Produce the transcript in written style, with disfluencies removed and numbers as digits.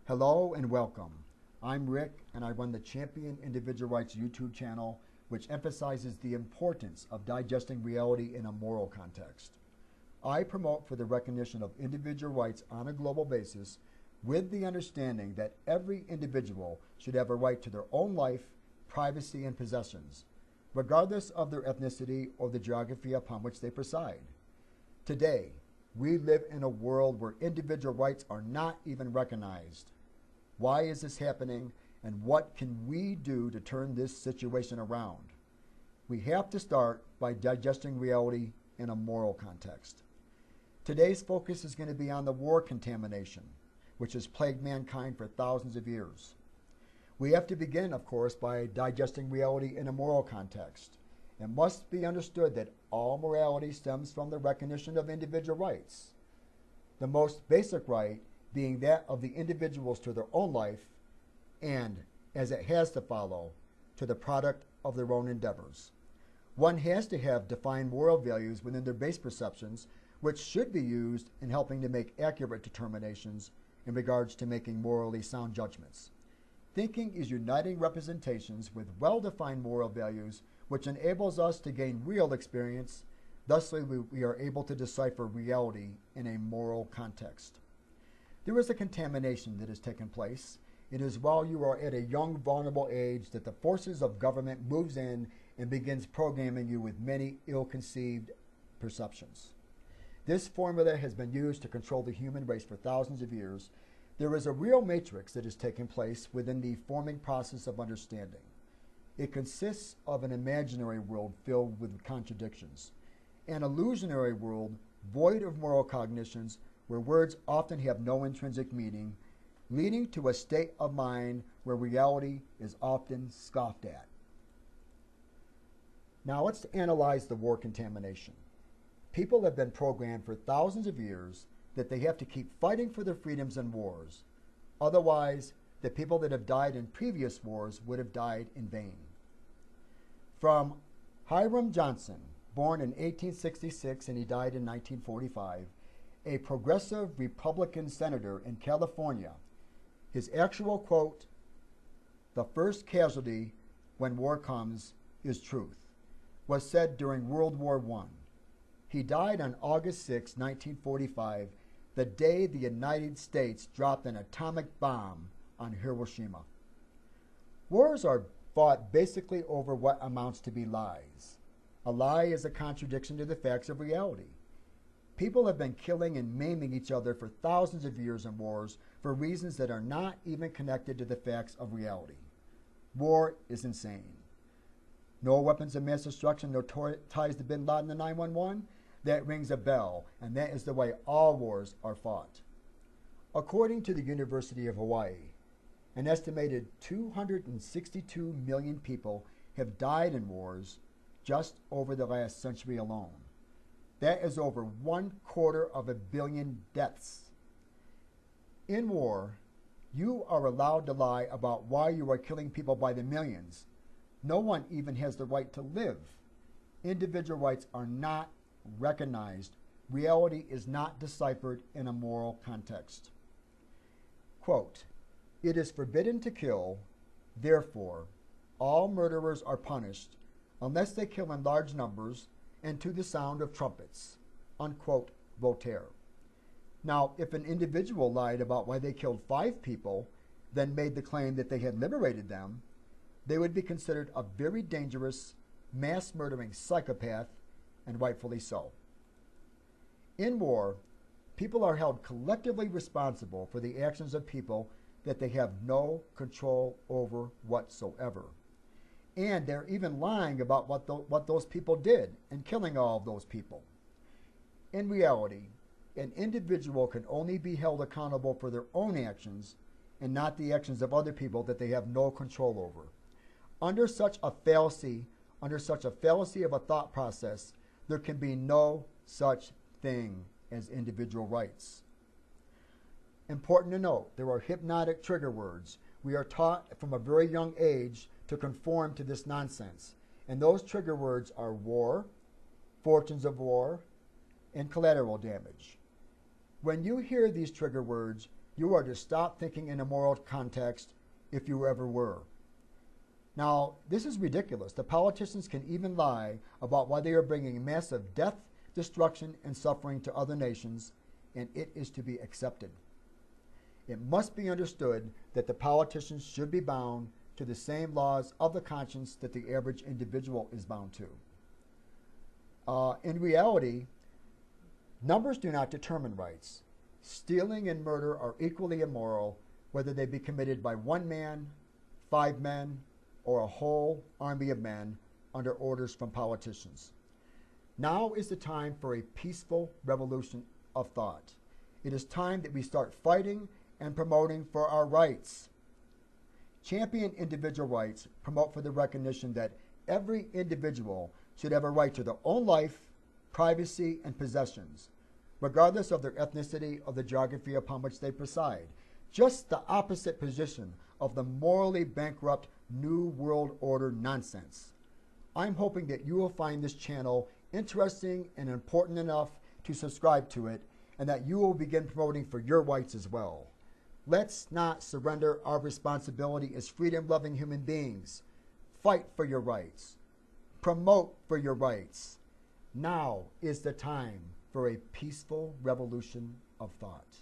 Hello and welcome. I'm Rick and I run the Champion Individual Rights YouTube channel, which emphasizes the importance of digesting reality in a moral context. I promote for the recognition of individual rights on a global basis with the understanding that every individual should have a right to their own life, privacy, and possessions, regardless of their ethnicity or the geography upon which they preside. Today, we live in a world where individual rights are not even recognized. Why is this happening, and what can we do to turn this situation around? We have to start by digesting reality in a moral context. Today's focus is going to be on the war contamination, which has plagued mankind for thousands of years. We have to begin, of course, by digesting reality in a moral context. It must be understood that all morality stems from the recognition of individual rights. The most basic right being that of the individuals to their own life, and, as it has to follow, to the product of their own endeavors. One has to have defined moral values within their base perceptions, which should be used in helping to make accurate determinations in regards to making morally sound judgments. Thinking is uniting representations with well-defined moral values, which enables us to gain real experience. Thusly, we are able to decipher reality in a moral context. There is a contamination that has taken place. It is while you are at a young, vulnerable age that the forces of government moves in and begins programming you with many ill-conceived perceptions. This formula has been used to control the human race for thousands of years. There is a real matrix that is taking place within the forming process of understanding. It consists of an imaginary world filled with contradictions, an illusionary world void of moral cognitions, where words often have no intrinsic meaning, leading to a state of mind where reality is often scoffed at. Now let's analyze the war contamination. People have been programmed for thousands of years that they have to keep fighting for their freedoms in wars. Otherwise, the people that have died in previous wars would have died in vain. From Hiram Johnson, born in 1866 and he died in 1945, a progressive Republican senator in California, his actual quote, "The first casualty when war comes is truth," was said during World War I. He died on August 6, 1945, the day the United States dropped an atomic bomb on Hiroshima. Wars are fought basically over what amounts to be lies. A lie is a contradiction to the facts of reality. People have been killing and maiming each other for thousands of years in wars for reasons that are not even connected to the facts of reality. War is insane. No weapons of mass destruction, no ties to bin Laden and 911. That rings a bell, and that is the way all wars are fought. According to the University of Hawaii, an estimated 262 million people have died in wars just over the last century alone. That is over 1/4 billion deaths. In war, you are allowed to lie about why you are killing people by the millions. No one even has the right to live. Individual rights are not recognized. Reality is not deciphered in a moral context. Quote, "It is forbidden to kill, therefore, all murderers are punished unless they kill in large numbers and to the sound of trumpets," unquote, Voltaire. Now, if an individual lied about why they killed 5 people, then made the claim that they had liberated them, they would be considered a very dangerous, mass-murdering psychopath, and rightfully so. In war, people are held collectively responsible for the actions of people that they have no control over whatsoever. And they're even lying about what those people did and killing all of those people. In reality, an individual can only be held accountable for their own actions and not the actions of other people that they have no control over. Under such a fallacy of a thought process, there can be no such thing as individual rights. Important to note, there are hypnotic trigger words. We are taught from a very young age to conform to this nonsense. And those trigger words are war, fortunes of war, and collateral damage. When you hear these trigger words, You are to stop thinking in a moral context if you ever were. Now, this is ridiculous. The politicians can even lie about why they are bringing massive death, destruction, and suffering to other nations, and it is to be accepted. It must be understood that the politicians should be bound to the same laws of the conscience that the average individual is bound to. In reality, numbers do not determine rights. Stealing and murder are equally immoral, whether they be committed by one man, 5 men, or a whole army of men under orders from politicians. Now is the time for a peaceful revolution of thought. It is time that we start fighting and promoting for our rights. Champion individual rights promote for the recognition that every individual should have a right to their own life, privacy, and possessions, regardless of their ethnicity or the geography upon which they preside. Just the opposite position of the morally bankrupt New World Order nonsense. I'm hoping that you will find this channel interesting and important enough to subscribe to it, and that you will begin promoting for your rights as well. Let's not surrender our responsibility as freedom-loving human beings. Fight for your rights. Promote for your rights. Now is the time for a peaceful revolution of thought.